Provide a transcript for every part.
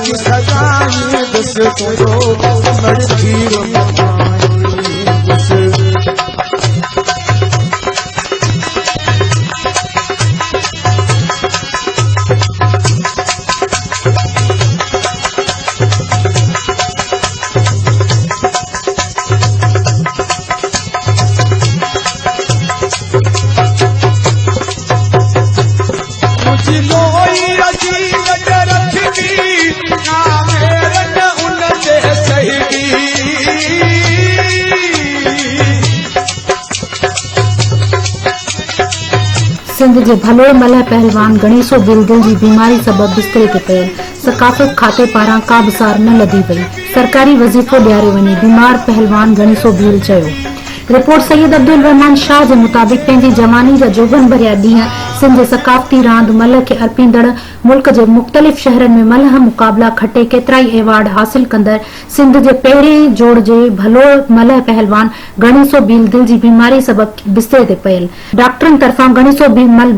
की सजाई दुस को मर धीर सिंध जे भलोड़ मलह पहलवान गणेशो बिल दिल जी बीमारी सबब बिस्तरे ते पियल। सकाफ़त खाते पारां का बि सार न लधी वई। सरकारी वज़ीफ़ो ॾियारियो वञे, बीमार पहलवान गणेशो बिल चयो। रिपोर्ट सैयद अब्दुल रहमान शाह जे मुताबिक़ पंहिंजी जवानी जा जोगन भरिया ॾींहं सिंध जे सकाफ़ती रांदि मलह खे अर्पींदड़ मुल्क जे मुख़्तलिफ़ शहरनि में मलह मुक़ाबला खटे केतिराई एवार्ड हासिल कंदड़ सिंध जे पहिरें जोड़ जे भलोड़ मलह पहलवान गणेशो बिल दिल जी बीमारी सबब बिस्तरे ते पियल। डॉक्टरनि तरफ़ां गणेशो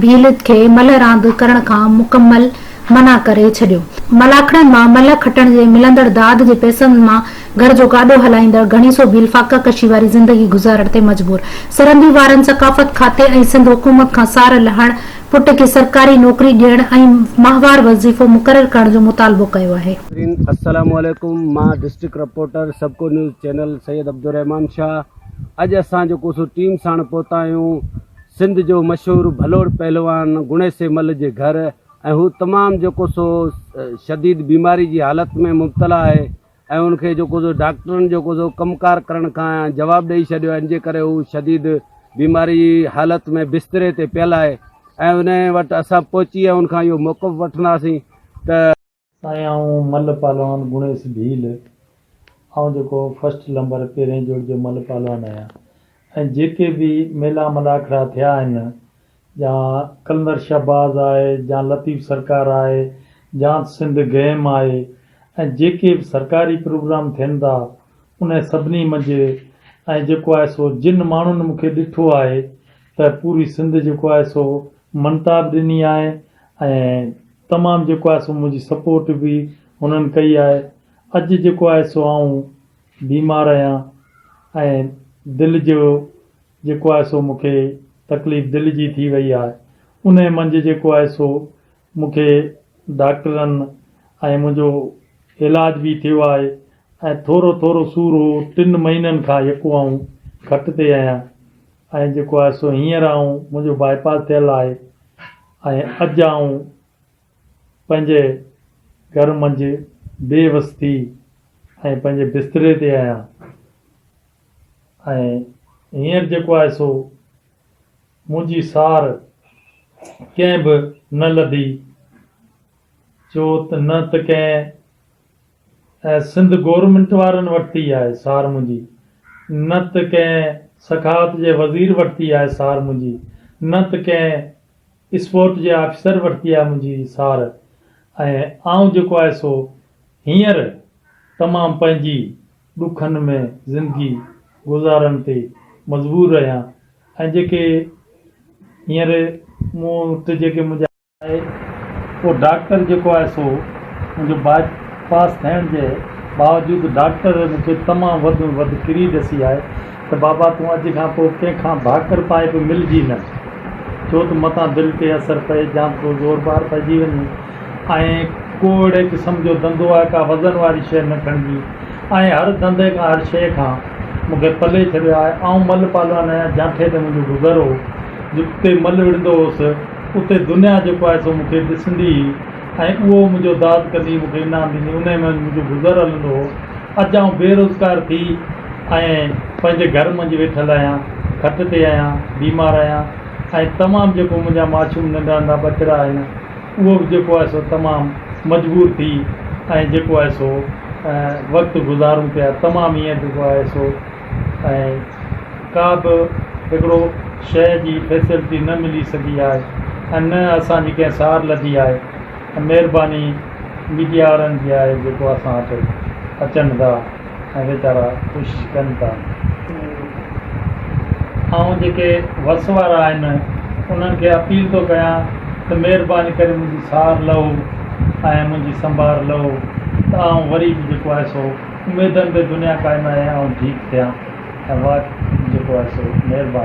बिल खे मलह रांदि करण खां मुकमल मना करे छॾियो। मलाखड़नि मां मलह खटण जे मिलंदड़ दाद जे पैसनि मां घर जो गाॾो हलाईंदड़ गणेशो बिल फाका कशी वारी ज़िंदगी गुज़ारण ते मजबूर। सरहदी वारनि सकाफ़त खाते ऐं सिंध हुकूमत खां सार लहण, पुट खे सरकारी नौकरी ॾियण ऐं माहवार वज़ीफ़ो मुक़ररु करण जो मुतालबो कयो आहे। अस्सलामु अलैकुम, मां डिस्ट्रिक्ट रिपोर्टर सबको न्यूज़ चैनल सैयद अब्दुल रहमान शाह। अॼु असां जेको सो टीम साण पहुता आहियूं सिंध जो मशहूरु भलोड़ पहलवान गुणेशे मल जे घर, ऐं हू तमामु जेको सो शदीद बीमारी जी हालत में मुब्तला आहे ऐं उनखे जेको सो डॉक्टरनि जेको सो कमकार करण खां जवाबु ॾेई छॾियो आहे, इन जे करे हू शदीद बीमारी हालत में बिस्तरे ते पियल आहे ऐं उन वटि असां पहुची ऐं उनखां इहो मौक़फ़ वठंदासीं त आऊं मल पहलवान गुणेश भील ऐं जेको फर्स्ट नंबर पहिरें जोड़ जो मल पहलवान आहियां ऐं जेके बि मेला मलाखड़ा थिया आहिनि, या कलंदर शहबाज़ आहे, या लतीफ़ सरकार आहे, या सिंध गेम आहे, ऐं जेके बि सरकारी प्रोग्राम थियनि था उन सभिनी मंझि ऐं जेको आहे सो जिन माण्हुनि मूंखे ॾिठो आहे त पूरी सिंध जेको आहे सो मनताब ॾिनी आहे ऐं तमामु जेको आहे सो मुंहिंजी सपोर्ट बि हुननि कई आहे। अॼु जेको आहे सो आऊं बीमार आहियां ऐं दिलि जो जेको आहे सो मूंखे तकलीफ़ दिलि जी थी वई आहे। उन मंझि जेको आहे सो मूंखे डॉक्टरनि ऐं मुंहिंजो इलाज बि थियो आहे ऐं थोरो थोरो सूर हो 3 महीननि खां यको आऊं खट ते आहियां ऐं जेको आहे सो हींअर आऊं मुंहिंजो बाईपास थियल आहे ऐं अॼु आऊं पंहिंजे घर मंझि बेवस थी ऐं पंहिंजे बिस्तरे ते आहियां ऐं हींअर जेको आहे सो मुंहिंजी सार कंहिं बि न लधी, छो त न त कंहिं सिंध गवर्नमेंट वारनि वरिती आहे सार मुंहिंजी, न त कंहिं सखावत जे वज़ीर वरिती आहे सार मुंहिंजी, न त कंहिं स्पोर्ट जे ऑफिसर वरिती आहे मुंहिंजी सार। ऐं आऊं जेको आहे सो हींअर तमामु पंहिंजी ॾुखनि में ज़िंदगी गुज़ारण ते मजबूर आहियां ऐं जेके हींअर मूं वटि जेके मुंहिंजा आहे उहो डॉक्टर जेको आहे सो मुंहिंजो बाईपास थियण जे बावजूदि डॉक्टर मूंखे तमामु वधि किरी ॾसी आहे त बाबा तूं अॼु खां पोइ कंहिंखां भाकर पाए बि मिलजी न, छो त मथां दिलि ते असरु पए, जाम को ज़ोरबार पइजी वञे ऐं को अहिड़े क़िस्म जो धंधो आहे का वज़न वारी शइ न खणिजी ऐं हर धंधे खां हर शइ खां मूंखे पले छॾियो आहे। आऊं मल पहलवान आहियां, जांठे ते मुंहिंजो गुज़र हो, जिते मल विढ़ंदो हुउसि उते दुनिया जेको आहे सो मूंखे ॾिसंदी ऐं उहो मुंहिंजो दाद कंदी, मूंखे इनाम ॾींदी, उन में मुंहिंजो गुज़र हलंदो हो। अॼु आऊं बेरोज़गार थी ऐं पंहिंजे घर मंझि वेठल आहियां, खट ते आहियां, बीमार आहियां ऐं तमामु जेको मुंहिंजा मासूम नंढा नंढा ॿचिड़ा आहिनि उहो बि जेको आहे सो तमामु मजबूर थी ऐं जेको आहे सो वक़्तु गुज़ारूं पिया तमामु ईअं जेको आहे सो ऐं का बि हिकिड़ो शइ जी फैसिलिटी न मिली सघी आहे ऐं न असांजी कंहिं सार लधी आहे। महिरबानी मीडिया वारनि जी आहे जेको असां वटि अचनि था ऐं वीचारा कोशिशि कनि था। ऐं जेके वस वारा आहिनि उन्हनि खे अपील थो कयां त महिरबानी करे मुंहिंजी सार लहो ऐं मुंहिंजी संभाल लहो त आउं वरी बि जेको आहे सो उमेदनि ते दुनिया क़ाइमु आहे ऐं ठीकु थियां ऐं जेको आहे सो महिरबानी।